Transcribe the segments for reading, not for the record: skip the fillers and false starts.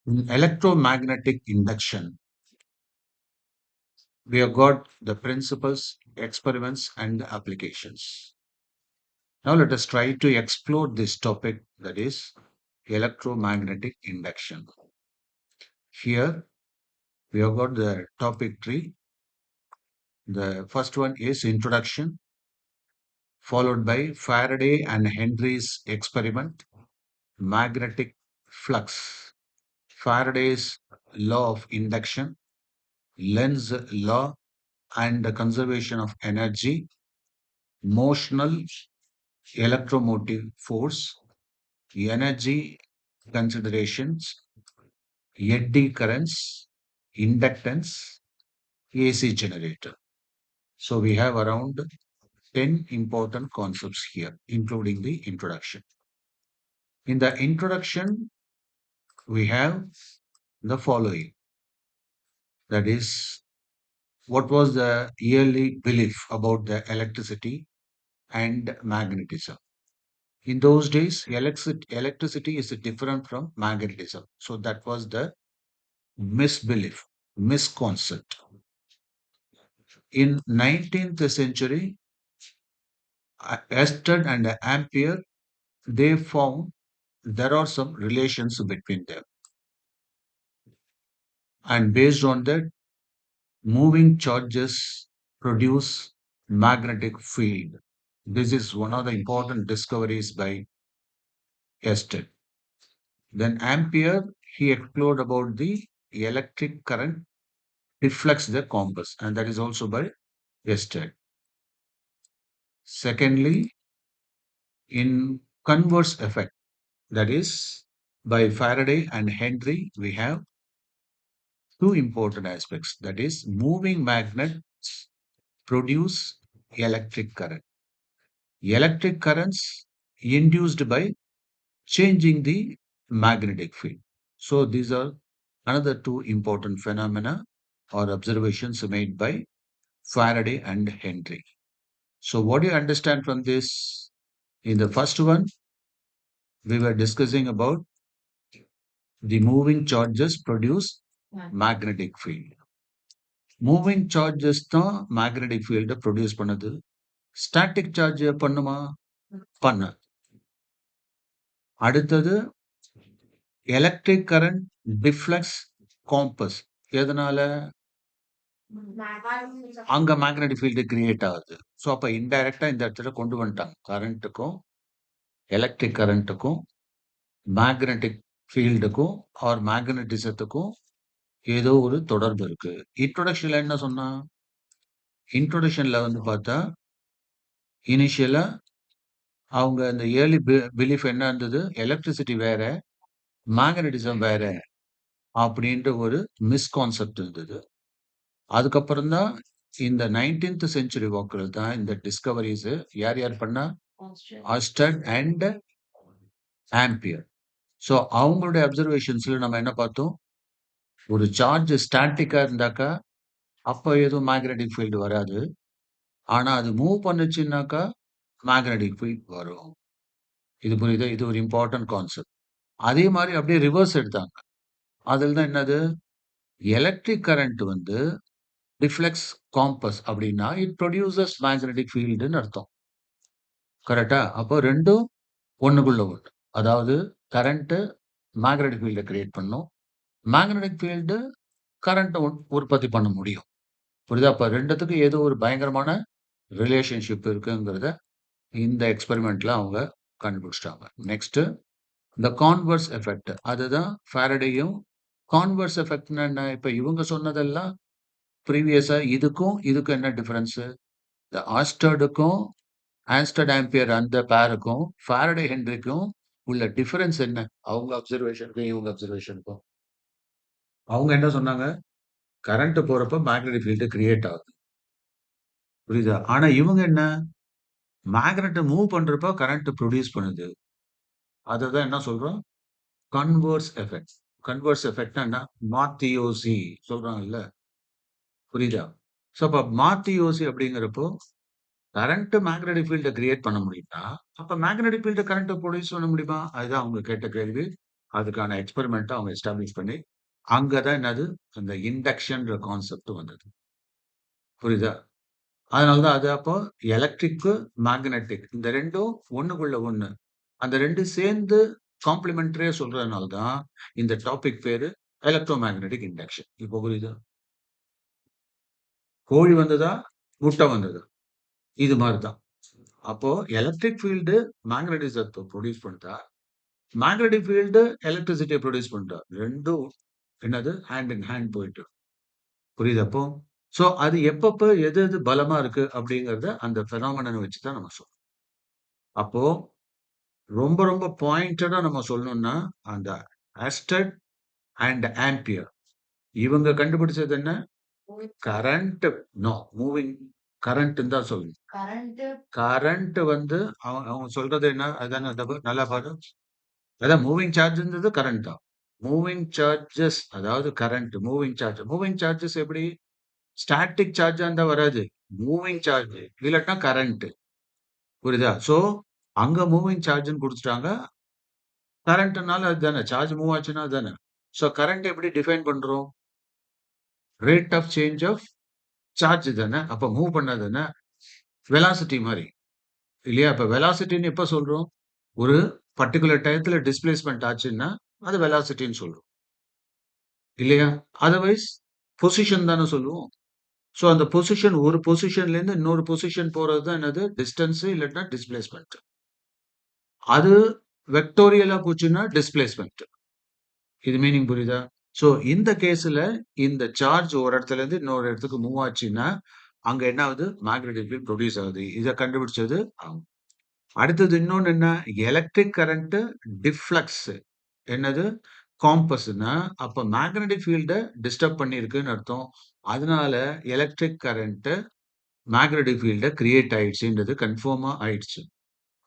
In electromagnetic induction, we have got the principles, experiments, and applications. Now, let us try to explore this topic, that is electromagnetic induction. Here, we have got the topic tree. The first one is introduction, followed by Faraday and Henry's experiment, magnetic flux, Faraday's law of induction, Lenz's law, and the conservation of energy, motional electromotive force, energy considerations, eddy currents, inductance, AC generator. So we have around 10 important concepts here, including the introduction. In the introduction, we have the following. That is, what was the early belief about the electricity and magnetism? In those days, electricity is different from magnetism. So that was the misbelief, misconcept. In 19th century, Ested and Ampere, they found there are some relations between them. And based on that, moving charges produce magnetic field. This is one of the important discoveries by Ested. Then Ampere, he explored about the electric current deflects the compass, and that is also by Ested. Secondly, in converse effect, that is by Faraday and Henry, we have two important aspects. That is, moving magnets produce electric current. Electric currents induced by changing the magnetic field. So these are another two important phenomena or observations made by Faraday and Henry. So what do you understand from this? In the first one, we were discussing about the moving charges produce magnetic field. Moving charges தான் magnetic field produce பண்ணுது. Static charge பண்ணுமா? பண்ண. அடுத்தது electric current deflects compass. எதனால? அங்க magnetic field create ஆகுது. So அப்ப இன்டைரக்டா இந்த இடத்துல கொண்டு வந்துட்டாங்க. கரண்ட்டுக்கும் எலக்ட்ரிக் கரண்ட்டுக்கும் மேக்னெட்டிக் ஃபீல்டுக்கும் ஆர் மேக்னட்டிசத்துக்கும் ஏதோ ஒரு தொடர்பு இருக்கு. இன்ட்ரோடக்ஷன்ல என்ன சொன்னா? இன்ட்ரோடக்ஷன்ல வந்து பார்த்தா இனிஷியலா அவங்க அந்த ஏர்லி பிலீஃப் என்ன இருந்தது? எலக்ட்ரிசிட்டி வேற, மேக்னட்டிசம் வேற அப்படின்ற ஒரு மிஸ்கான்செப்ட் இருந்தது. அதுக்கப்புறம் தான் இந்த 19th செஞ்சுரி வாக்கில் தான் இந்த டிஸ்கவரிஸ் யார் யார் பண்ணா? ஆஸ்டட் அண்ட் ஆம்பியர். ஸோ அவங்களுடைய அப்சர்வேஷன்ஸ்ல நம்ம என்ன பார்த்தோம்? ஒரு சார்ஜ் ஸ்டாட்டிக்கா இருந்தாக்கா அப்போ எதுவும் மேக்னெட்டிக் ஃபீல்டு வராது. ஆனா அது மூவ் பண்ணுச்சுன்னாக்கா மேக்னெட்டிக் ஃபீல்ட் வரும். இது புரியுதா? இது ஒரு இம்பார்ட்டன்ட் கான்செப்ட். அதே மாதிரி அப்படியே ரிவர்ஸ் எடுத்தாங்க. அதில் தான் என்னது? எலக்ட்ரிக் கரண்ட் வந்து டிஃப்ளெக்ஸ் காம்பஸ் அப்படின்னா இட் ப்ரொடியூசஸ் மேக்னெட்டிக் ஃபீல்டுன்னு அர்த்தம். கரெக்டா? அப்போ ரெண்டும் ஒண்ணுக்குள்ள ஒண்ணு. அதாவது கரண்ட் மேக்னெட்டிக் ஃபீல்டை கிரியேட் பண்ணும். மேக்னெட்டிக் ஃபீல்டு கரண்ட்டை உற்பத்தி பண்ண முடியும். புரியுதா? அப்ப 2த்துக்கும் ஏதோ ஒரு பயங்கரமான ரிலேஷன்ஷிப் இருக்குங்கிறத இந்த எக்ஸ்பெரிமெண்ட்ல அவங்க கண்டுபிடிச்சிட்டாங்க. நெக்ஸ்ட் இந்த கான்வர்ஸ் எஃபெக்ட். அதுதான் ஃபாரடேயும் கான்வர்ஸ் எஃபெக்ட்னா என்ன? இப்ப இவங்க சொன்னதெல்லாம் ப்ரீவியஸா இதுக்கும் என்ன டிஃபரன்ஸ்? இந்த ஆஸ்டர்டுக்கும் ஆன்ஸ்டர்ட் ஆம்பியர் அந்த பேருக்கும் ஃபாரடே ஹென்ரிக்கும் உள்ள டிஃபரன்ஸ் என்ன? அவங்க அப்சர்வேஷனுக்கும் இவங்க அப்சர்வேஷனுக்கும். அவங்க என்ன சொன்னாங்க? கரண்ட் போறப்ப மேக்னெட்டிக் ஃபீல்டு கிரியேட் ஆகுது. புரியுதா? ஆனா இவங்க என்ன? மேக்னெட்டை மூவ் பண்றப்ப கரண்ட் ப்ரொடியூஸ் பண்ணுது. அததான் என்ன சொல்றோம்? Converse effect. கன்வர்ஸ் எஃபெக்ட்னா என்ன? மாத்தியோசி சொல்றாங்கல்ல. புரியுதா? ஸோ அப்ப மாத்தியோசி அப்படிங்கிறப்போ கரண்ட் மேக்னெட்டிக் ஃபீல்டை கிரியேட் பண்ண முடியும்னா அப்ப மேக்னெட்டிக் ஃபீல்டு கரண்ட் ப்ரொடியூஸ் பண்ண முடியுமா? அதுதான் அவங்க கேட்ட கேள்வி. அதுக்கான எக்ஸ்பெரிமெண்ட்ட அவங்க எஸ்டாப்ளிஷ் பண்ணி, அங்க தான் என்னது அந்த இண்டக்ஷன்ற கான்செப்ட் வந்தது. புரியுதா? அதனால தான் அது அப்போ எலக்ட்ரிக்கு, மேக்னெட்டிக் இந்த 2ம் ஒண்ணுக்குள்ள ஒண்ணு. அந்த 2 சேர்ந்து காம்ப்ளிமெண்டரியா சொல்றதுனால தான் இந்த டாபிக் பேரு எலக்ட்ரோ மேக்னெட்டிக் இண்டக்ஷன். இப்போ புரியுதா? கோழி வந்ததா? முட்டை வந்ததா? இது மாரி தான். அப்போ எலக்ட்ரிக் ஃபீல்டு மேக்னடிசத்த புரொடியூஸ் பண்ணுதா? மேக்னெட்டிக் ஃபீல்டு எலக்ட்ரிசிட்டிய புரொடியூஸ் பண்ணுதா? 2ம் என்னது ஹேண்ட் இன் ஹேண்ட் போயிட்டு. புரியுதா அப்போ? ஸோ அது எப்பப்ப எது எது பலமா இருக்கு அப்படிங்கிறத அந்த பினாமினன வச்சு தான் நம்ம சொல்றோம். அப்போ ரொம்ப ரொம்ப பாயிண்டடா நம்ம சொல்லணும்னா, அந்த ஆஸ்டட் அண்ட் ஆம்பியர் இவங்க கண்டுபிடிச்சது என்ன? கரண்ட் நோ மூவிங் கரண்ட்ன்னு தான் சொல்லணும். கரண்ட் வந்து அவங்க சொல்றது என்ன? அதானே நல்லா பாரு. அதான் மூவிங் சார்ஜ்ன்றது கரண்ட் தான். மூவிங் சார்ஜஸ் அதாவது current moving charge. Moving charges எப்படி? ஸ்டாட்டிக் சார்ஜா இருந்தா வராது. மூவிங் சார்ஜ் இல்லாட்டினா கரண்ட். புரியுதா? சோ அங்க மூவிங் சார்ஜ்ன்னு குடுத்துட்டாங்க. கரண்ட்னால அதுதானே. சார்ஜ் மூவ் ஆச்சுன்னா அதுதானே. சோ கரண்ட் எப்படி டிஃபைன் பண்றோம்? Rate of change of charge தானே. அப்ப மூவ் பண்ணா தானே. வெலாசிட்டி மாரி. இல்லையா? இப்ப வெலாசிட்டின்னு எப்ப சொல்றோம்? ஒரு பர்ட்டிகுலர் டயத்துல டிஸ்பிளேஸ்மென்ட் ஆச்சுன்னா, அது வெலாசிட்டின்னு சொல்றோம். இல்லையா? அதர்வைஸ் பொசிஷன் தானே சொல்லுவோம். சோ அந்த பொசிஷன் ஒரு பொசிஷன்லேருந்து இன்னொரு பொசிஷன் போறது தான் என்னது? டிஸ்டன்ஸ் இல்லாட்டினா டிஸ்பிளேஸ்மென்ட். அது வெக்டோரியலா போச்சுன்னா டிஸ்பிளேஸ்மென்ட். இது மீனிங் புரியுதா? சோ இந்த கேஸ்ல இந்த சார்ஜ் ஒரு இடத்துல இருந்து இன்னொரு இடத்துக்கு மூவ் ஆச்சுன்னா, அங்க என்ன ஆகுது? மேக்னெட்டிக் ஃபீல்ட் புரொடியூஸ் ஆகுது. இத கண்டுபிடிச்சது அவங்க. அடுத்தது இன்னொன்னு என்ன? Electric current deflects. என்னது? காம்பஸ்ன்னா, அப்ப மேக்னெட்டிக் ஃபீல்ட டிஸ்டர்ப் பண்ணியிருக்குன்னு அர்த்தம். அதனால எலக்ட்ரிக் கரண்ட் மேக்னெட்டிக் ஃபீல்ட கிரியேட் ஆயிடுச்சுன்றது கன்ஃபார்மா ஆயிடுச்சு.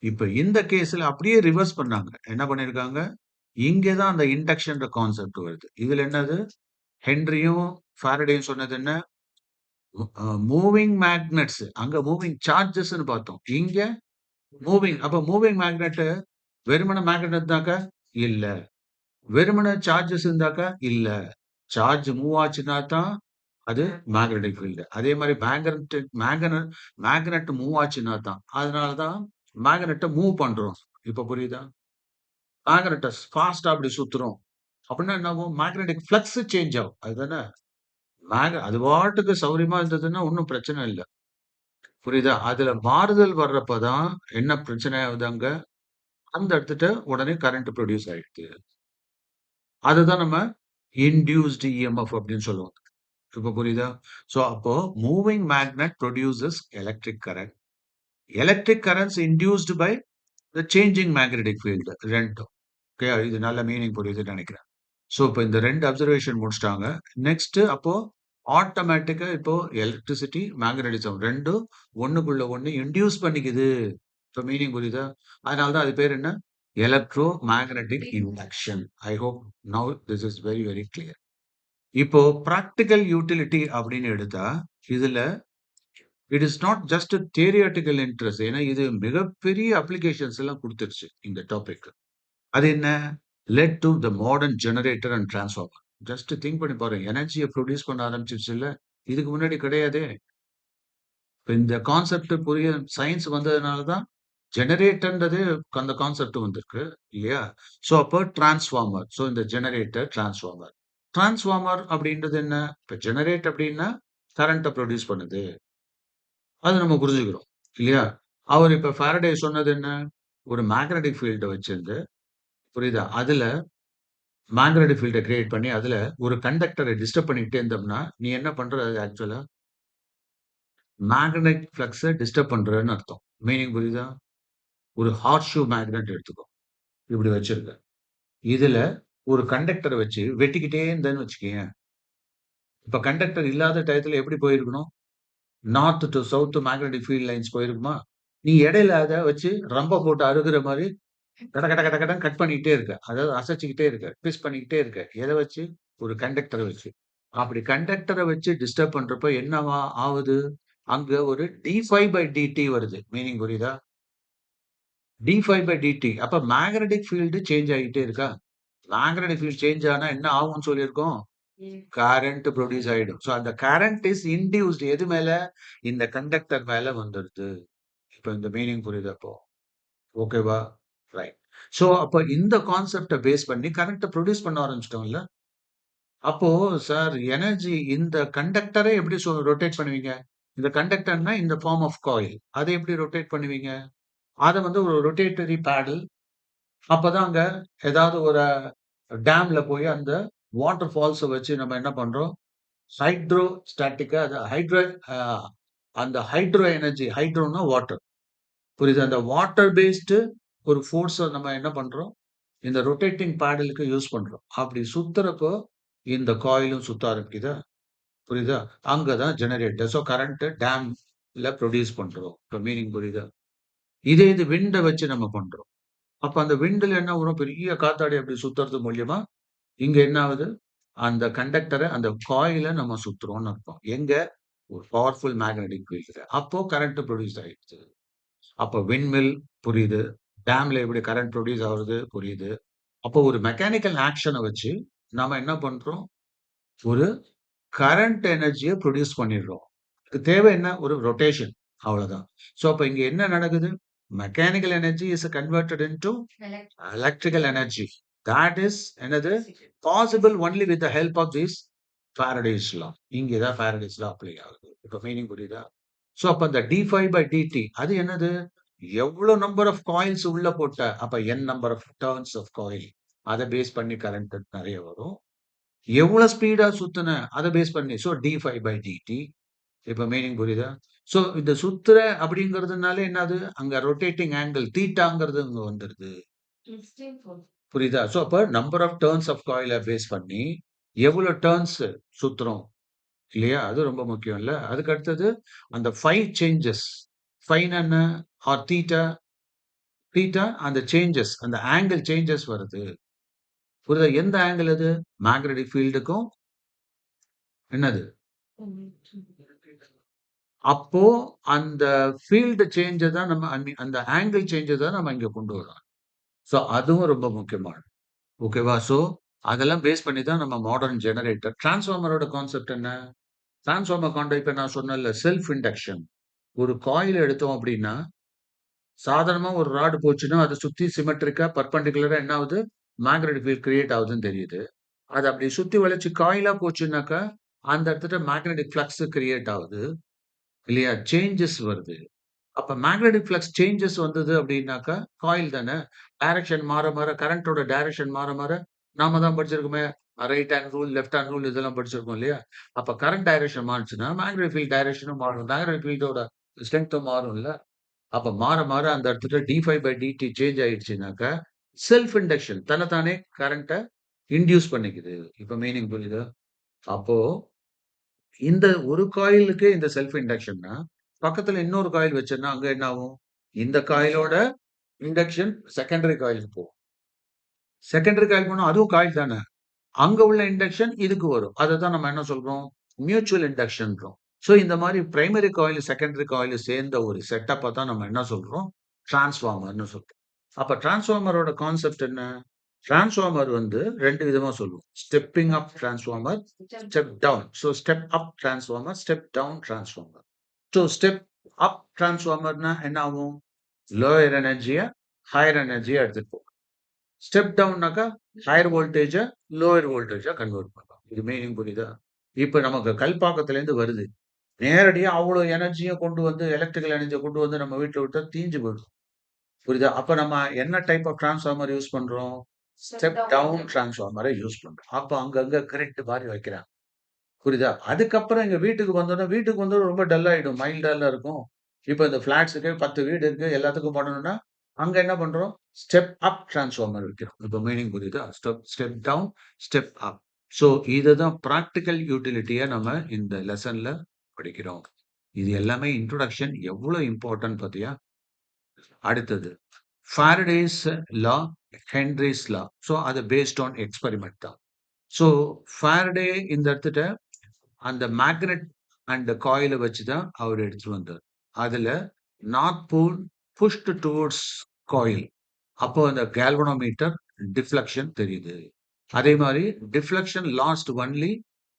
இப்ப இந்த கேஸ்ல அப்படியே ரிவர்ஸ் பண்ணாங்க. என்ன பண்ணியிருக்காங்க? இங்க தான் அந்த இண்டக்ஷன்ற கான்செப்ட் வருது. இதுல என்னது? ஹென்ரியும், ஃபாரடேயும் சொன்னது என்ன? Moving magnets. அங்க மூவிங் சார்ஜஸ்ன்னு பார்த்தோம். இங்க மூவிங். அப்ப மூவிங் மேக்னெட் வெறுமனே மேக்னெட் இருந்தாக்கா? இல்ல. வெறுமனே சார்ஜஸ் இருந்தாக்கா? இல்ல. சார்ஜ் மூவ் ஆச்சுன்னா தான் அது மேக்னெட்டிக் ஃபீல்டு. அதே மாரி மேக்னெட் மூவ் ஆச்சுன்னா தான். அதனால தான் மேக்னெட்ட மூவ் பண்றோம். இப்ப புரியுதா? மேக்னெட்ட ஃபாஸ்ட்டா அப்படி சுத்துறோம். அப்படின்னா என்ன ஆகும்? மேக்னெட்டிக் ஃப்ளக்ஸ் சேஞ்ச் ஆகும். அதுதானே? அது பாட்டுக்கு சௌரியமா இருந்ததுன்னா ஒண்ணும் பிரச்சனை இல்ல. புரியுதா? அதுல மாறுதல் வர்றப்ப தான் என்ன பிரச்சனை ஆகுது அங்க? அந்த இடத்துட்ட உடனே கரண்ட் புரொடியூஸ் ஆயிடுது. அதுதான் நம்ம இன்டியூஸ்ட் இஎம்எஃப் அப்படின்னு சொல்லுவோம். இப்ப புரியுதா? சோ அப்போ moving magnet produces electric current. Electric currents induced by the changing magnetic field 2ம். ஓகே. இது நல்ல மீனிங் புரியுதுன்னு நெனைக்கிறேன். சோ இப்ப இந்த 2 அப்சர்வேஷன் முடிச்சுட்டாங்க. நெக்ஸ்ட் அப்போ ஆட்டோமேட்டிக்கா இப்போ எலக்ட்ரிசிட்டி, மேக்னடிசம் 2ம் ஒண்ணுக்குள்ள ஒண்ணு இன்டியூஸ் பண்ணிக்குது. இப்ப மீனிங் புரியுதா? அதனால தான் அது பேர் என்ன? Electro magnetic induction. I hope now this is very very clear. இப்போ பிராக்டிகல் யூட்டிலிட்டி அப்படின்னு எடுத்தா, இதுல it is not just theoretical interest. ஏன்னா இது மிகப்பெரிய அப்ளிகேஷன்ஸ் எல்லாம் குடுத்துருச்சு இந்த டாபிக். அது என்ன? Led to the modern generator and transformer. Just think பண்ணி பாருங்க. எனர்ஜிய புரொடியூஸ் பண்ண ஆரம்பிச்சிருச்சுல்ல. இதுக்கு முன்னாடி கிடையாதே. இப்ப இந்த கான்செப்ட் புரிய சயன்ஸ் வந்ததுனால தான் ஜெனரேட்டர்ன்றதே அந்த கான்செப்ட் வந்திருக்கு. இல்லையா? சோ அப்ப டிரான்ஸ்ஃபார்மர். சோ இந்த ஜெனரேட்டர், டிரான்ஸ்ஃபார்மர். டிரான்ஸ்ஃபார்மர் அப்படின்றது என்ன? இப்ப ஜெனரேட் அப்படின்னா கரண்ட்ட புரொடியூஸ் பண்ணுது. அத நம்ம புரிஞ்சுக்கிறோம். இல்லையா? அவர் இப்ப ஃபாரடே சொன்னது என்ன? ஒரு மேக்னெட்டிக் ஃபீல்ட வச்சிருந்து புரியுதா? அதுல மேக்னெட்டிக் ஃபீல்ட கிரியேட் பண்ணி, அதுல ஒரு கண்டக்டர டிஸ்டர்ப் பண்ணிக்கிட்டே இருந்தோம்னா, நீ என்ன பண்ற ஆக்சுவலா? மேக்னெட் ஃப்ளக்ஸ டிஸ்டர்ப் பண்றன்னு அர்த்தம். மீனிங் புரியுதா? ஒரு ஹார்ஸ் ஷூ மேக்னெட் எடுத்துக்கோ. இப்படி வச்சிருக்க. இதுல ஒரு கண்டக்டர வச்சு வெட்டிக்கிட்டே இருந்தேன்னு வச்சுக்கயேன். இப்ப கண்டக்டர் இல்லாத டயத்துல எப்படி போயிருக்கணும்? North to south magnetic field lines போயிருக்குமா? நீ இடையில அத வச்சு ரம்ப போட்டு அறுகுற மாரி கட கட கட கடன்னு கட் பண்ணிக்கிட்டே இருக்க. அதாவது அசைச்சுக்கிட்டே இருக்க. ட்விஸ்ட் பண்ணிக்கிட்டே இருக்க. எத வச்சு? ஒரு கண்டக்டர வச்சு. அப்படி கண்டக்டர வச்சு டிஸ்டர்ப் பண்றப்ப என்னவா ஆவுது? அங்க ஒரு டி⁵/dt வருது. மீனிங் புரியுதா? டி⁵/dt. அப்ப மேக்னெட்டிக் ஃபீல்ட் சேஞ்ச் ஆகிட்டே இருக்கா? மேக்னெட்டிக் ஃபீல்ட் சேஞ்ச் ஆனா என்ன ஆகும்னு சொல்லியிருக்கோம்? கரண்ட் ப்ரொடியூஸ் ஆயிடும். ஸோ அந்த கரண்ட் இஸ் இன்டியூஸ்ட் எது மேல? இந்த கண்டக்டர் மேல வந்துருது. இப்ப இந்த மீனிங் புரியுதா இப்போ? ஓகேவா? ரைட். ஸோ அப்ப இந்த கான்செப்ட்ட பேஸ் பண்ணி கரண்ட்ட ப்ரொடியூஸ் பண்ண ஆரம்பிச்சுட்டோம்ல. அப்போ சார் எனர்ஜி இந்த கண்டக்டரை எப்படி ரொட்டேட் பண்ணுவீங்க? இந்த கண்டக்டர்னா இந்த ஃபார்ம் ஆஃப் காயில். அத எப்படி ரொட்டேட் பண்ணுவீங்க? அத வந்து ஒரு ரொட்டேட்டரி பேடல். அப்பதான் அங்க ஏதாவது ஒரு டேம்ல போய் அந்த வாட்டர் ஃபால்ஸ வச்சு நம்ம என்ன பண்றோம்? ஹைட்ரோ ஸ்டாட்டிக்கா அது ஹைட்ரோ அ அந்த ஹைட்ரோ எனர்ஜி ஹைட்ரோனா வாட்டர். புரியுதா? அந்த வாட்டர் பேஸ்டு ஒரு ஃபோர்ஸ நம்ம என்ன பண்றோம்? இந்த ரொட்டேட்டிங் பேடலுக்கு யூஸ் பண்றோம். அப்படி சுத்துறப்போ இந்த காயிலும் சுத்த ஆரம்பிக்குதா? புரியுதா? அங்க தான் ஜெனரேட்டர். ஸோ கரண்ட் டேம்ல ப்ரொடியூஸ் பண்றோம். இப்ப மீனிங் புரியுதா? இதே இது விண்ட வச்சு நம்ம பண்றோம். அப்ப அந்த விண்ட்ல என்ன வரும்? பெரிய காத்தாடி அப்படி சுத்துறது மூலியமா, இங்க என்ன ஆகுது? அந்த கண்டக்டர, அந்த காயில நம்ம சுத்துறோம்னு அர்த்தம். எங்க? ஒரு பவர்ஃபுல் மேக்னெட்டிக் ஃபீல்ட்ல. அப்போ கரண்ட் ப்ரொடியூஸ் ஆயிடுச்சு. அப்ப விண்ட்மில் புரியுது. டேம்ல எப்படி கரண்ட் ப்ரொடியூஸ் ஆகுறது புரியுது. அப்போ ஒரு மெக்கானிக்கல் ஆக்ஷன வச்சு நாம என்ன பண்றோம்? ஒரு கரண்ட் எனர்ஜிய புரொடியூஸ் பண்ணிடுறோம். இதுக்கு தேவை என்ன? ஒரு ரொட்டேஷன். அவ்வளவுதான். சோ அப்ப இங்க என்ன நடக்குது? Mechanical energy is converted into electrical energy. That is என்னது? Possible only with the help of this Faraday's law. இங்க தான் ஃபாரடேஸ் லா அப்ளை ஆகுது. இப்ப மீனிங் புரியுதா? சோ அப்ப அந்த d∅/dt அது என்னது? எவ்வளவு நம்பர் ஆஃப் காயில்ஸ் உள்ள போட்ட, அப்ப n number of turns of coil. அத பேஸ் பண்ணி கரண்ட் நெறைய வரும். எவ்வளவு ஸ்பீடா சுத்துன அத பேஸ் பண்ணி. So d∅/dt. இப்ப மீனிங் புரியுதா? சோ இந்த சுத்துற அப்படிங்கிறதுனால என்னது? அங்க ரொட்டேட்டிங் ஆங்கிள் தீட்டாங்கிறது இங்க வந்துருது. புரியுதா? சோ அப்ப நம்பர் ஆஃப் டர்ன்ஸ் ஆஃப் காயில பேஸ் பண்ணி எவ்வளவு டர்ன்ஸ் சுத்துறோம் இல்லையா? அது ரொம்ப முக்கியம் இல்ல. அதுக்கு அடுத்தது அந்த ஃபை சேஞ்சஸ். ஃபைனா என்ன? R theta. தீட்டா அந்த சேஞ்சஸ் அந்த ஆங்கிள் சேஞ்சஸ் வருது. புரியுதா? எந்த ஆங்கிள் அது? மேக்னெட்டிக் ஃபீல்டுக்கும் என்னது? அப்போ அந்த ஃபீல்ட் சேஞ்ச தான் நம்ம ஐ மீன் அந்த ஆங்கிள் சேஞ்ச தான் நம்ம இங்க கொண்டு வரோம். சோ அதுவும் ரொம்ப முக்கியமானது. ஓகேவா? சோ அதெல்லாம் பேஸ் பண்ணி தான் நம்ம மாடர்ன் ஜெனரேட்டர். டிரான்ஸ்ஃபார்மரோட கான்செப்ட் என்ன? டிரான்ஸ்ஃபார்மர் இப்ப நான் சொன்னேன்ல செல்ஃப் இண்டக்ஷன். ஒரு காயில் எடுத்தோம் அப்படின்னா, சாதாரணமா ஒரு ராட் போச்சுன்னா, அத சுத்தி சிமெட்ரிக்கா பெர்பெண்டிகுலரா என்ன ஆகுது? மேக்னெட்டிக் ஃபீல்ட் கிரியேட் ஆகுதுன்னு தெரியுது. அது அப்படி சுத்தி வளைச்சு காயிலா போச்சுன்னாக்கா, அந்த இடத்துல மேக்னெட்டிக் ஃப்ளக்ஸ் கிரியேட் ஆகுது. இல்லையா? சேஞ்சஸ் வருது. அப்ப மேக்னெட்டிக் ஃப்ளக்ஸ் சேஞ்சஸ் வந்தது அப்படின்னாக்கா, காயில் தானே. டைரக்ஷன் மாற, மாற கரண்டோட டைரக்ஷன் மாற, மாற நாம தான் படிச்சிருக்கோமே. Right hand rule, left hand rule இதெல்லாம் படிச்சிருக்கோம் இல்லையா? அப்ப கரண்ட் டைரக்ஷன் மாறுச்சுன்னா, மேக்னெட்டிக் ஃபீல்ட் டைரக்ஷனும் மாறும். மேக்னெட்டிக் ஃபீல்டோட ஸ்ட்ரெங்த்தும் மாறும்ல. அப்ப மாற, மாற அந்த இடத்துல d∅/dt சேஞ்ச் ஆயிடுச்சுனாக்கா, செல்ஃப் இண்டக்ஷன் தன்னைத்தானே கரண்ட்ட இன்டியூஸ் பண்ணிக்குது. இப்ப மீனிங் புரியுதா? அப்போ இந்த ஒரு காயிலுக்கு இந்த செல்ஃப் இண்டக்ஷன்னா, பக்கத்துல இன்னொரு காயில் வச்சேன்னா, அங்க என்ன ஆகும்? இந்த காயிலோட இண்டக்ஷன் செகண்டரி காயிலுக்கு போகும். செகண்டரி காயில் போனா அதுவும் காயில் தானே. அங்க உள்ள இண்டக்ஷன் இதுக்கு வரும். அததான் நம்ம என்ன சொல்றோம்? மியூச்சுவல் இண்டக்ஷன்றோம். சோ இந்த மாரி பிரைமரி காயில், செகண்டரி காயில் சேர்ந்த ஒரு செட்டப்ப தான் நம்ம என்ன சொல்றோம்? டிரான்ஸ்ஃபார்மர்ன்னு சொல்றோம். அப்ப டிரான்ஸ்ஃபார்மரோட கான்செப்ட் என்ன? டிரான்ஸ்ஃபார்மர் வந்து 2 விதமா சொல்லுவோம். Stepping up transformer, step down. So step up transformer, step down transformer. So step up டிரான்ஸ்ஃபார்மர்னா என்ன ஆகும்? லோயர் எனர்ஜிய ஹையர் எனர்ஜியா எடுத்துட்டு போகும். ஸ்டெப் டவுன்னாக்கா ஹையர் வோல்டேஜ லோயர் வோல்டேஜா கன்வெர்ட் பண்ணும். இது மீனிங் புரியுதா? இப்ப நமக்கு கல்பாக்கத்துலேருந்து வருது. நேரடியா அவ்ளோ எனர்ஜிய கொண்டு வந்து எலக்ட்ரிக்கல் எனர்ஜிய கொண்டு வந்து நம்ம வீட்ல விட்டா தீஞ்சு போயிடும். புரியுதா? அப்ப நம்ம என்ன டைப் ஆஃப் டிரான்ஸ்ஃபார்மர் யூஸ் பண்றோம்? ஸ்டெப் டவுன் டிரான்ஸ்ஃபார்மர யூஸ் பண்றோம். அப்ப அங்கங்க கிரிட் மாரி வைக்கிறாங்க. புரியுதா? அதுக்கப்புறம் எங்க வீட்டுக்கு வந்தோனே, வீட்டுக்கு வந்தோனே ரொம்ப டல் ஆயிடும். மைல்டால இருக்கும். இப்ப இந்த ஃபிளாட்ஸ்க்கு 10 வீடு இருக்கு. எல்லாத்துக்கும் பண்ணணும்னா, அங்க என்ன பண்றோம்? ஸ்டெப் அப் டிரான்ஸ்ஃபார்மர் வைக்கிறோம். இப்ப மீனிங் புரியுதா? Step step down, step up. So இதுதான் பிராக்டிகல் யூட்டிலிட்டியா நம்ம இந்த லெசன்ல படிக்கிறோம். இது எல்லாமே இன்ட்ரோடக்ஷன் எவ்வளோ இம்பார்ட்டன்ட் பாத்தியா? அடுத்தது ஃபாரடேஸ் லா, ஹென்ரிஸ் லா. சோ அது பேஸ்ட் ஆன் எக்ஸ்பெரிமென்ட் தான். சோ ஃபாரடே இந்த இடத்துல அந்த மேக்னெட் அண்ட் காயில வச்சு தான் அவர் எடுத்துட்டு வந்தார். அதுல north pole pushed towards coil. அப்போ அந்த கால்வனோமீட்டர் டிஃப்ளெக்ஷன் தெரியுது. அதே மாதிரி deflection last only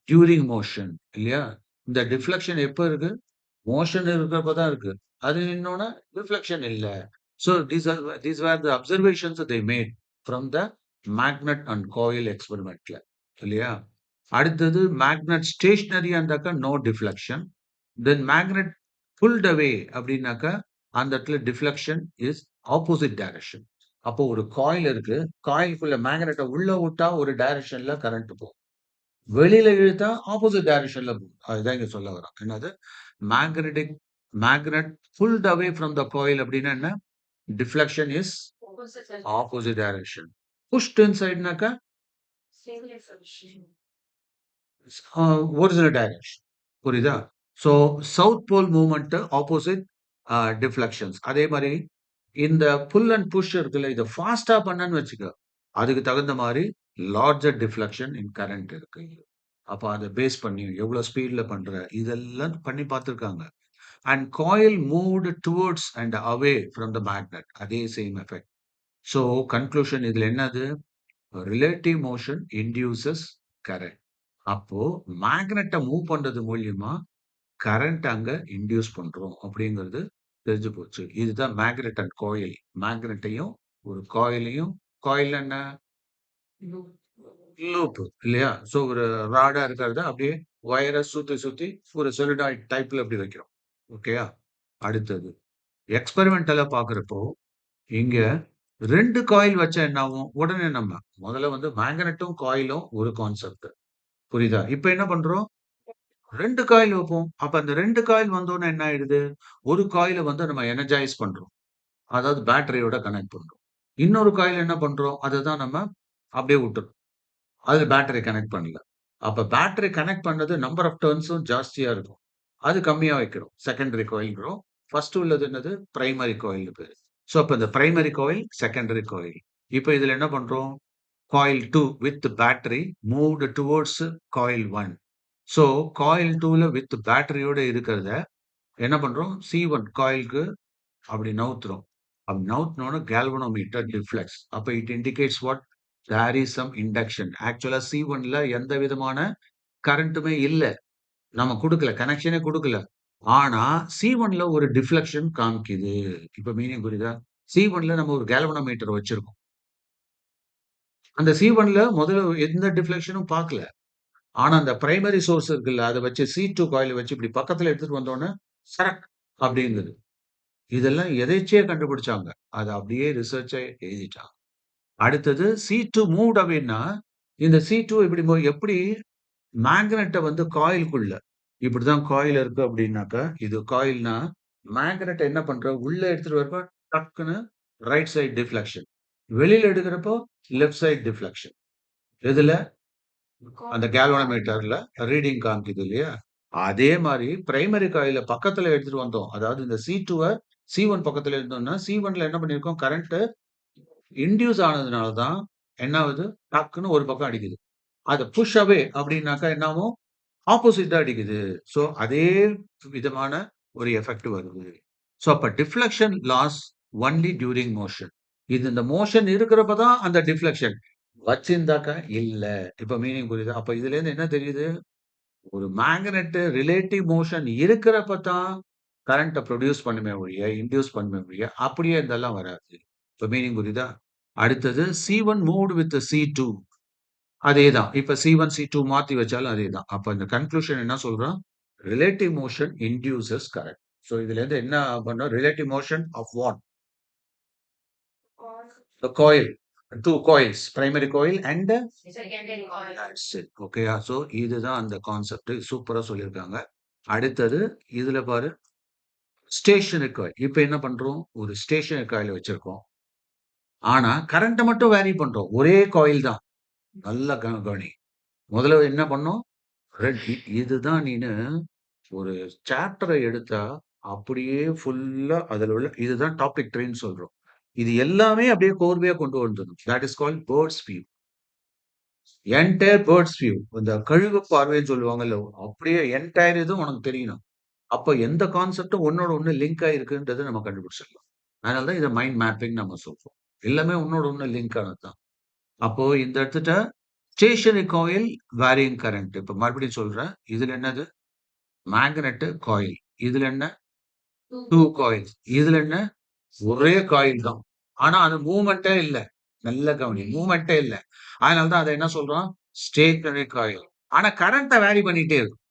during motion இல்லையா? இந்த டிஃப்ளெக்ஷன் எப்ப இருக்கு? மோஷன் இருக்கிறப்ப தான் இருக்கு. அது நின்னோன டிஃப்ளெக்ஷன் இல்ல. So these were the observations that they made from the magnet and coil experimentல இல்லையா? அடுத்தது மேக்னெட் ஸ்டேஷனரியா இருந்தாக்கா நோ டிஃப்ளெக்ஷன். தென் மேக்னெட் புல்ட் அவே அப்படின்னாக்கா அந்த இடத்துல டிஃப்ளெக்ஷன் இஸ் ஆப்போசிட் டைரக்ஷன். அப்போ ஒரு காயில் இருக்கு. காயிலுக்குள்ள மேக்னெட்ட உள்ள விட்டா ஒரு டைரக்ஷன்ல கரண்ட் போகும். வெளியில இழுத்தா ஆப்போசிட் டைரக்ஷன்ல போகும். அதுதான் இங்க சொல்ல வரோம். என்னது? Magnetic magnet pulled away from the coil அப்படின்னா என்ன? Deflection is opposite direction. Pushed இன்சைட்னாக்கா ஒரிஜினல் டைரக்ஷன். புரியுதா? So south pole movement opposite deflections. அதே மாதிரி இந்த புல் அண்ட் புஷ் இருக்குல்ல, இத ஃபாஸ்ட்டா பண்ணன்னு வச்சுக்க. அதுக்கு தகுந்த மாரி லார்ஜர் டிஃப்ளெக்ஷன் இன் கரண்ட் இருக்கு. அப்ப அத பேஸ் பண்ணி எவ்வளோ ஸ்பீட்ல பண்ற, இதெல்லாம் பண்ணி பார்த்துருக்காங்க. And coil moved towards and away from the magnet. அதே சேம் எஃபெக்ட். ஸோ கன்க்ளூஷன் இதுல என்னது? Relative motion induces current. அப்போ மேக்னெட்ட மூவ் பண்றது மூலியமா கரண்ட் அங்க இன்டியூஸ் பண்றோம் அப்படிங்கிறது தெரிஞ்சு போச்சு. இதுதான் மேக்னெட் அண்ட் காயில். மேக்னெட்டையும் ஒரு காயிலையும், காயில் என்ன? லூப் இல்லையா? ஸோ ஒரு ராடா இருக்கிறத அப்படியே வயர சுத்தி சுத்தி ஒரு சொலிடாய்ட் டைப்ல அப்படி வைக்கிறோம். ஓகேயா? அடுத்தது எக்ஸ்பெரிமெண்டலா பார்க்கிறப்போ, இங்க 2 காயில் வச்சா என்ன ஆகும்? உடனே நம்ம முதல்ல வந்து மேக்னெட்டும், காயிலும் ஒரு கான்செப்ட். புரியுதா? இப்ப என்ன பண்றோம்? 2 காயில் வைப்போம். அப்ப அந்த 2 காயில் வந்தோனே என்ன ஆயிடுது? ஒரு காயில வந்து நம்ம எனர்ஜைஸ் பண்றோம். அதாவது பேட்டரியோட கனெக்ட் பண்றோம். இன்னொரு காயில் என்ன பண்றோம்? அததான் நம்ம அப்படியே விட்டுறோம். அதுல பேட்டரி கனெக்ட் பண்ணல. அப்ப பேட்டரி கனெக்ட் பண்ணது நம்பர் ஆஃப் டர்ன்ஸும் ஜாஸ்தியா இருக்கும். அது கம்மியா வைக்கிறோம். செகண்டரி காயில்ங்கிறோம். ஃபர்ஸ்ட் உள்ளது என்னது? பிரைமரி காயில்னு பேரு. சோ அப்ப இந்த பிரைமரி காயில், செகண்டரி காயில். இப்ப இதுல என்ன பண்றோம்? Coil 2 with battery moved towards coil 1. So coil 2ல வித் பேட்டரியோட இருக்கிறத என்ன பண்றோம்? C1 காயிலுக்கு அப்படி நவுத்துறோம். அப்படி நவுத்துனோன கால்வனோமீட்டர் டிஃப்ளெக்ஸ். அப்ப it indicates what? There is some induction. ஆக்சுவலா C1ல எந்த விதமான கரண்ட்டுமே இல்ல. நம்ம குடுக்கல. கனெக்ஷனே குடுக்கல. ஆனா C1ல ஒரு டிஃப்ளெக்ஷன் காமிக்குது. இப்ப மீனிங் புரியுதா? C1ல நம்ம ஒரு கால்வனோமீட்டர் வச்சிருக்கோம். அந்த C1ல முதல்ல எந்த டிஃப்ளெக்ஷனும் பார்க்கல. ஆனா அந்த பிரைமரி சோர்ஸ் இருக்குல்ல, அத வச்சு C2 காயில வச்சு இப்படி பக்கத்துல எடுத்துட்டு வந்தோனே, சரக் அப்படிங்குது. இதெல்லாம் எதேர்ச்சையா கண்டுபிடிச்சாங்க. அத அப்படியே ரிசர்ச்சா எழுதிட்டாங்க. அடுத்தது C2 மூவ்ட் அவேன்னா, இந்த C2 இப்படி எப்படி மேக்னெட்ட வந்து காயிலுக்குள்ள இப்படிதான் காயில் இருக்கு அப்படின்னாக்கா, இது காயில்னா, மேக்னெட்ட என்ன பண்றோம், உள்ள எடுத்துட்டு வரப்ப டக்குன்னு ரைட் சைட் டிஃப்ளெக்ஷன். வெளியில எடுக்கிறப்போ லெஃப்ட் சைட் டிஃப்ளெக்ஷன். எதுல? அந்த கால்வனோமீட்டர்ல ரீடிங் காமிக்குது இல்லையா? அதே மாரி பிரைமரி காயில பக்கத்துல எடுத்துட்டு வந்தோம். அதாவது இந்த C2வ C1 பக்கத்துல இருந்தோம்னா, C1ல என்ன பண்ணியிருக்கோம், கரண்ட் இன்டியூஸ் ஆனதுனால தான் என்ன ஆகுது, டக்குன்னு ஒரு பக்கம் அடிக்குது. அத புஷ் அவே அப்படின்னாக்கா என்ன ஆகும்? ஆப்போசிட்டா அடிக்குது. சோ அதே விதமான ஒரு எஃபெக்ட் வருது. சோ அப்ப deflection last only during motion. இது இந்த மோஷன் இருக்கிறப்ப தான் அந்த டிஃப்ளெக்ஷன். வச்சிருந்தாக்கா இல்ல. இப்ப மீனிங் புரியுதா? அப்ப இதுலேருந்து என்ன தெரியுது? ஒரு மேக்னெட் ரிலேட்டிவ் மோஷன் இருக்கிறப்ப தான் கரண்ட்ட புரொடியூஸ் பண்ணுமே ஒழிய, இன்டியூஸ் பண்ணுமே ஒழிய, அப்படியே இதெல்லாம் வராது. இப்ப மீனிங் புரியுதா? அடுத்தது C1 மூவ்ட் வித் C2. அதேதான். இப்ப C1, C2 மாத்தி வச்சாலும் அதேதான். அப்ப இந்த கன்க்ளூஷன் என்ன சொல்றோம்? Relative motion induces current. So இதுலேருந்து என்ன பண்ணோம்? Relative motion of what? The coil. 2 coils. Primary coil and that's it. ஓகேயா? சோ இதுதான் அந்த கான்செப்ட். சூப்பரா சொல்லியிருக்காங்க. அடுத்தது இதுல பாரு ஸ்டேஷனரி காயில். இப்ப என்ன பண்றோம்? ஒரு ஸ்டேஷனரி காயில வச்சிருக்கோம். ஆனா கரண்ட்ட மட்டும் வேரி பண்றோம். ஒரே காயில் தான். நல்லா கவனி. முதல்ல என்ன பண்ணோம்? இதுதான் நீனு ஒரு சாப்டர எடுத்தா, அப்படியே ஃபுல்லா அதுல உள்ள இதுதான் டாபிக் ட்ரீன்னு சொல்றோம். இது எல்லாமே அப்படியே கோர்வையா கொண்டு வந்துரணும். That is called bird's view. Entire bird's view. இந்த கழுகு பார்வைன்னு சொல்லுவாங்கல்ல, அப்படியே என்டையர் இதும் உனக்கு தெரியணும். அப்ப எந்த கான்செப்டும் ஒண்ணோட ஒண்ணு லிங்க் ஆயிருக்குன்றத நம்ம கண்டுபிடிச்சிடலாம். அதனால தான் இத மைண்ட் மேப்பிங் நம்ம சொல்றோம். எல்லாமே ஒண்ணோட ஒண்ணு லிங்க் ஆனது தான். அப்போ இந்த இடத்துட்ட ஸ்டேஷனரி காயில் வேரியிங் கரண்ட். இப்ப மறுபடியும் சொல்றேன். இதுல என்னது? Magnet coil. இதுல என்ன? 2 காயில்ஸ். இதுல என்ன? ஒரே காயில் தான். ஆனா அது மூவ்மெண்ட்டே இல்ல. நல்ல கவனி. மூவ்மெண்ட்டே இல்ல. அதனால தான் அத என்ன சொல்றோம்? Stationary coil. ஆனா கரண்ட்ட வேரி பண்ணிட்டே இருக்கும்.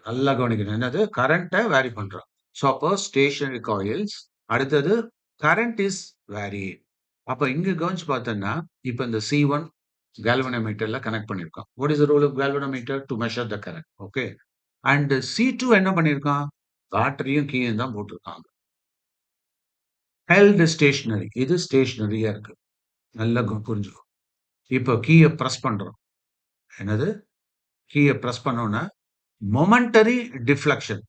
நல்லா கவனிக்கணும். என்னது? கரண்ட்ட வேரி பண்றோம். ஸோ அப்போ ஸ்டேஷனரி காயில்ஸ். அடுத்தது கரண்ட் இஸ் வேரியிங். அப்ப இங்க கவனிச்சு பார்த்தோம்னா, இப்ப இந்த C1 கால்வனோமீட்டர்ல கனெக்ட் பண்ணியிருக்கோம். What is the role of galvanometer? To measure the current. Okay. And C2 என்ன பண்ணியிருக்கான்? பேட்டரியும் கீயும் தான் போட்டிருக்காங்க. Held stationary. இது ஸ்டேஷனரியா இருக்கு. நல்லா புரிஞ்சுக்கும். இப்போ கீய பிரஸ் பண்றோம். என்னது? கீய பிரஸ் பண்ணோம்னா, மொமெண்டரி டிஃப்ளெக்ஷன்.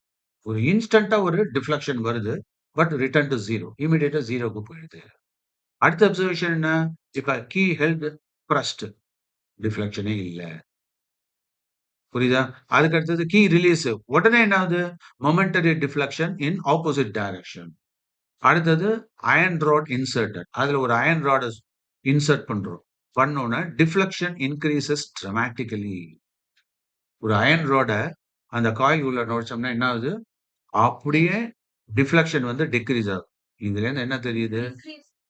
ஒரு இன்ஸ்டன்ட்டா ஒரு டிஃப்ளெக்ஷன் வருது. But return two 0. இமிடியேட்டா 0க்கு போயிடுது. அடுத்த அப்சர்வேஷன் என்ன? இப்ப கீ ஹெல்ட் பிரஸ்ட். டிஃப்ளெக்ஷனே இல்ல. புரியுதா? அதுக்கு அடுத்தது கீ ரிலீஸ். உடனே என்ன ஆகுது? மொமெண்டரி டிஃப்ளெக்ஷன் இன் ஆப்போசிட் டைரக்ஷன். அடுத்தது அயர்ன் ராட் இன்சர்ட்டட். அதுல ஒரு அயர்ன் ராட இன்சர்ட் பண்றோம். பண்ணோம்னா டிஃப்ளெக்ஷன் இன்கிரீசஸ் டிராமாட்டிக்கலி. ஒரு அயர்ன் ராட அந்த காயில் உள்ள நுழைச்சோம்னா என்ன ஆகுது? அப்படியே டிஃப்ளெக்ஷன் வந்து டிக்ரீஸ் ஆகுது. இதுலேருந்து என்ன தெரியுது?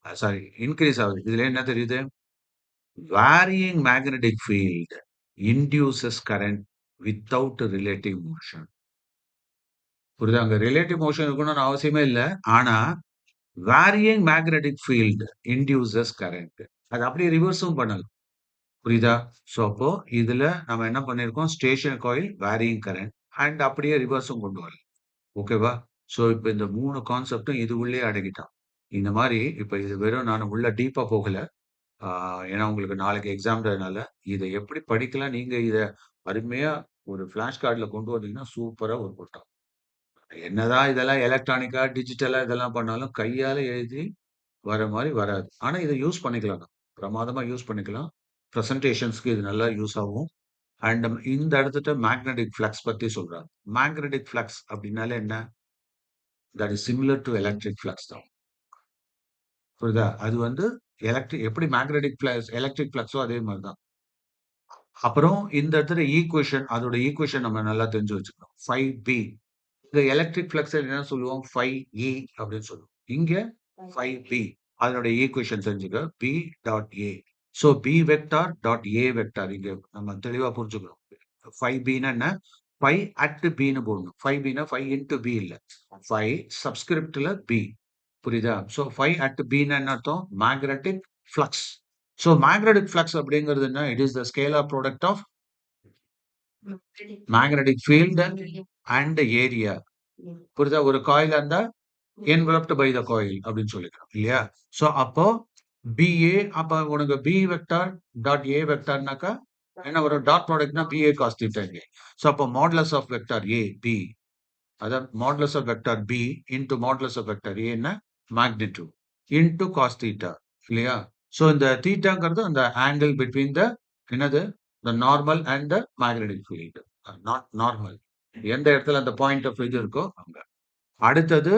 சாரி, இன்கிரீஸ் ஆகுது. இதுல என்ன தெரியுது? Varying magnetic field induces current without relative motion. புரியுதா? அங்க ரிலேட்டிவ் மோஷன் இருக்கணும்னு அவசியமே இல்ல. ஆனா, varying magnetic field induces current. அது அப்படியே ரிவர்ஸும் பண்ணலாம். புரியுதா? ஸோ அப்போ இதுல நம்ம என்ன பண்ணியிருக்கோம்? Stationary coil, varying current and அப்படியே ரிவர்ஸும் கொண்டு வரலாம். ஓகேவா? ஸோ இப்ப இந்த 3 கான்செப்டும் இது உள்ளயே அடக்கிட்டான். இந்த மாரி இப்ப இது வெறும் நான் உள்ள டீப்பா போகல. ஆ ஏன்னா உங்களுக்கு நாளைக்கு எக்ஸாம்ன்றதுனால, இத எப்படி படிக்கலாம்? நீங்க இத அருமையா ஒரு ஃபிளாஷ் கார்ட்ல கொண்டு வந்தீங்கன்னா, சூப்பரா ஒர்க் அவுட் ஆகும். என்னதான் இதெல்லாம் எலக்ட்ரானிக்கா, டிஜிட்டலா இதெல்லாம் பண்ணாலும், கையால எழுதி வர மாரி வராது. ஆனா இத யூஸ் பண்ணிக்கலாம் நம்ம. பிரமாதமா யூஸ் பண்ணிக்கலாம். பிரசன்டேஷன்ஸ்க்கு இது நல்லா யூஸ் ஆகும். அண்ட் இந்த இடத்துட்ட மேக்னெட்டிக் ஃப்ளக்ஸ் பத்தி சொல்றாங்க. மேக்னெட்டிக் ஃப்ளக்ஸ் அப்படின்னாலே என்ன? That is similar to electric flux தான். புரியுதா? அது வந்து எப்படி மேக்னெட்டிக் ஃப்ளக்ஸ் எலக்ட்ரிக் ஃப்ளக்ஸோ அதே மாரி தான். அப்புறம் இந்த இடத்துல ஈக்குவேஷன் அதோட ஈக்குவேஷன் நம்ம நல்லா தெரிஞ்சு வச்சுக்கணும். 5B. இந்த எலக்ட்ரிக் ஃப்ளக்ஸ் என்ன சொல்லுவோம்? 5E அப்படின்னு சொல்லுவோம். இங்க 5B. அதனுடைய ஈக்குவேஷன் தெரிஞ்சுக்க. B dot A. So B vector dot A vector இங்க நம்ம தெளிவா புரிஞ்சுக்கணும். 5Bன்னா என்ன? 5 அட் Bன்னு போடணும். 5Bன்னா 5 இன்டு B இல்ல. 5 சப்ஸ்கிரிப்ட்ல B. புரியுதா? ஸோ 5 அட் Bன்னா என்ன அர்த்தம்? Magnetic flux. So magnetic flux அப்படிங்கிறது என்ன? It is the scalar product of magnetic field and area. புரியுதா? ஒரு காயிலா இருந்தா என்வலப்ட் பை த காயில் அப்படின்னு சொல்லிக்கலாம் இல்லையா? ஸோ அப்போ BA அப்ப உனக்கு B வெக்டார் டாட் A வெக்டார்னாக்கா என்ன வரும்? டாட் ப்ராடக்ட்னா BA காஸ் தீட்டா இங்கே. ஸோ அப்போ modulus of vector A B. அதான் modulus of vector B into modulus of vector A என்ன? மேக்னிட்யூட் இன்டு காஸ் தீட்டா இல்லையா? ஸோ இந்த தீட்டாங்கிறது அந்த ஆங்கிள் பிட்வீன் த என்னது? The normal and the magnetic field. Not normal. எந்த இடத்துல அந்த பாயிண்ட் ஆஃப் இது இருக்கோ அங்க. அடுத்தது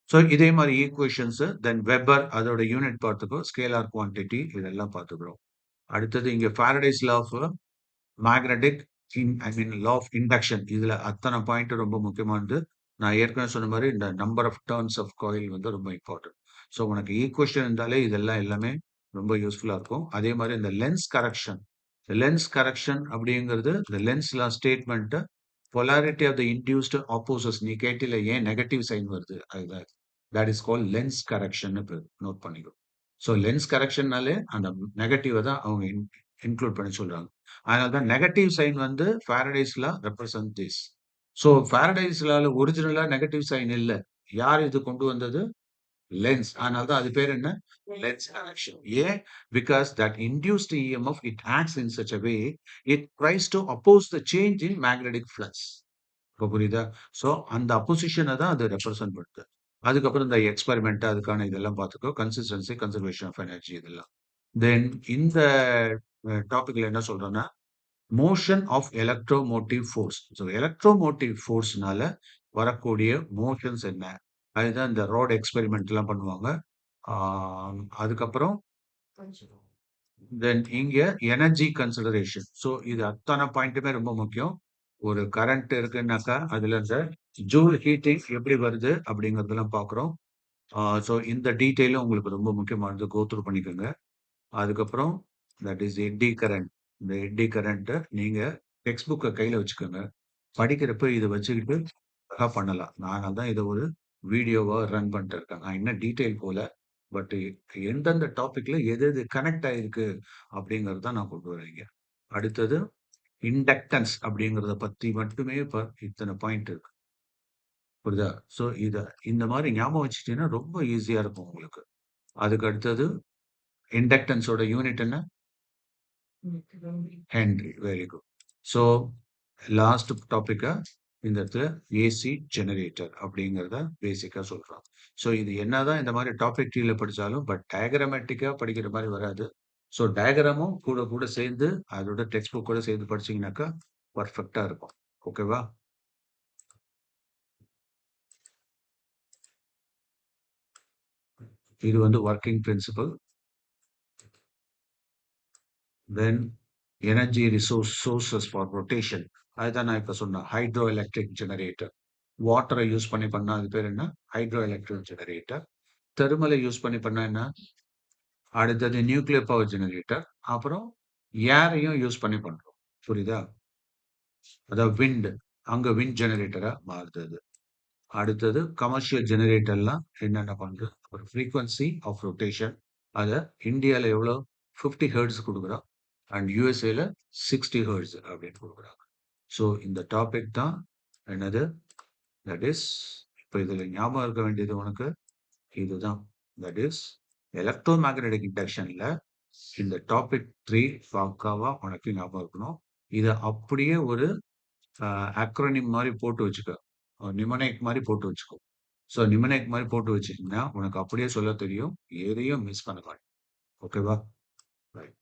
ஸோ இதே மாரி ஈக்குவேஷன்ஸ் தென் வெபர் அதோட யூனிட் பார்த்துக்கோ. ஸ்கேலார் குவான்டிட்டி இதெல்லாம் பார்த்துக்கிறோம். அடுத்தது இங்க Faraday's law of magnetic I mean law of induction. இதுல அத்தனை பாயிண்ட் ரொம்ப முக்கியமானது. நான் ஏற்கனவே சொன்ன மாரி இந்த number of turns of coil வந்து ரொம்ப இம்பார்ட்டன்ட். ஸோ உனக்கு ஈக்குவேஷன் இருந்தாலே இதெல்லாம் எல்லாமே ரொம்ப யூஸ்ஃபுல்லா இருக்கும். அதே மாரி இந்த லென்ஸ் கரெக்ஷன். லென்ஸ் கரெக்ஷன் அப்படிங்கிறது இந்த Lenz law statement polarity of the induced opposites நீ கேட்டில ஏன் நெகட்டிவ் சைன் வருது? அதுதான். தட் இஸ் கால்ட் லென்ஸ் கரெக்ஷன்னு நோட் பண்ணிக்கோ. ஸோ லென்ஸ் கரெக்ஷன்னாலே அந்த நெகட்டிவ தான் அவங்க இன்க்ளூட் பண்ணி சொல்றாங்க. அதனால தான் நெகட்டிவ் சைன் வந்து Faraday's law represent this. So Faraday's லால ஒரிஜினலா நெகட்டிவ் சைன் இல்ல. யார் இது கொண்டு வந்தது? லென்ஸ். அதனால தான் அது பேர் என்ன? Lenz correction. ஏன்? Because that induced EMF it acts in such a way it tries to oppose the change in magnetic flux. இப்ப புரியுதா? ஸோ அந்த அப்போசிஷன தான் அது ரெப்ரசன்ட் பண்ணுது. அதுக்கப்புறம் இந்த எக்ஸ்பெரிமென்ட் அதுக்கான இதெல்லாம் பார்த்துக்கோ. கன்சிஸ்டன்சி, கன்சர்வேஷன் ஆஃப் எனர்ஜி இதெல்லாம். தென் இந்த டாபிக்ல என்ன சொல்றோம்னா, motion of electromotive force. So electromotive ஃபோர்ஸ்னால வரக்கூடிய மோஷன்ஸ் என்ன? அதுதான் இந்த ரோட் எக்ஸ்பெரிமெண்ட்லாம் பண்ணுவாங்க. ஆ அதுக்கப்புறம் தென் இங்க எனர்ஜி கன்சிடரேஷன். ஸோ இது அத்தனை பாயிண்ட்டுமே ரொம்ப முக்கியம். ஒரு கரண்ட் இருக்குன்னாக்கா, அதுல இந்த ஜூல் ஹீட்டிங் எப்படி வருது அப்படிங்கிறதெல்லாம் பார்க்குறோம். ஸோ இந்த டீட்டெயிலும் உங்களுக்கு ரொம்ப முக்கியமானது. கோ த்ரூ பண்ணிக்கோங்க. அதுக்கப்புறம் தட் இஸ் எட்டி கரண்ட். இந்த எட்டி கரண்ட்ட நீங்க டெக்ஸ்ட் புக்க கையில வச்சுக்கோங்க. படிக்கிறப்ப இத வச்சுக்கிட்டு அழகா பண்ணலாம். நான் தான் இத ஒரு வீடியோவா ரன் பண்ணிட்டு இருக்கேன். நான் இன்னும் டீட்டெயில் போல. பட் எந்தெந்த டாபிக்ல எது எது கனெக்ட் ஆயிருக்கு அப்படிங்கிறது தான் நான் கொண்டு வரேன் இங்க. அடுத்தது இண்டக்டன்ஸ் அப்படிங்கிறத பத்தி மட்டுமே இப்ப இத்தன பாயிண்ட் இருக்கு. புரியுதா? ஸோ இந்த மாரி ஞாபகம் வச்சுட்டீங்கன்னா ரொம்ப ஈஸியா இருக்கும் உங்களுக்கு. அதுக்கு அடுத்தது இண்டக்டன்ஸோட யூனிட் என்ன? Henry. Very good. So last டாபிக்கா இந்த இடத்துல ஏசி ஜெனரேட்டர் அப்படிங்கிறத பேசிக்கா சொல்றான். ஸோ இது என்னதான் இந்த மாதிரி டாபிக் கீழ படிச்சாலும், பட் டயகிராமேட்டிக்கா படிக்கிற மாரி வராது. ஸோ டயகிராமும் கூட கூட சேர்ந்து அதோட டெக்ஸ்ட் புக்கோட சேர்ந்து படிச்சீங்கன்னாக்கா பெர்ஃபெக்ட்டா இருக்கும். ஓகேவா? இது வந்து working principle. Then energy resource sources for rotation. அதுதான் நான் இப்ப சொன்னேன். Hydro electric generator. வாட்டர யூஸ் பண்ணி பண்ணா அது பேர் என்ன? Hydro electric generator. தெர்மல யூஸ் பண்ணி பண்ணா என்ன? அடுத்தது நியூக்ளியர் பவர் ஜெனரேட்டர். அப்புறம் ஏரையும் யூஸ் பண்ணி பண்றோம். புரியுதா? அதாவது விண்ட். அங்க விண்ட் ஜெனரேட்டரா மாறுது அது. அடுத்தது கமர்ஷியல் ஜெனரேட்டர்லாம் என்னென்ன பண்ணுது? ஒரு ஃப்ரீக்வென்சி ஆஃப் ரொட்டேஷன். அத இந்தியால எவ்வளோ? 50 ஹெர்ட்ஸ் குடுக்குறோம். அண்ட் யுஎஸ்ஏல 60 ஹெர்ட்ஸ் அப்படின்னு குடுக்குறாங்க. ஸோ இந்த டாபிக் தான் என்னது? தட் இஸ் இப்ப இதுல ஞாபகம் இருக்க வேண்டியது உனக்கு இதுதான். தட் இஸ் எலக்ட்ரோ மேக்னெட்டிக் இண்டக்ஷன்ல இந்த டாபிக் 3 பக்காவா உனக்கு ஞாபகம் இருக்கணும். இத அப்படியே ஒரு அக்ரோனிம் மாரி போட்டு வச்சுக்க. நிமோனிக் மாரி போட்டு வச்சுக்கோ. ஸோ நிமோனிக் மாரி போட்டு வச்சுட்டீங்கன்னா, உனக்கு அப்படியே சொல்லத் தெரியும். எதையும் மிஸ் பண்ண மாட்ட. ஓகேவா? ரைட்.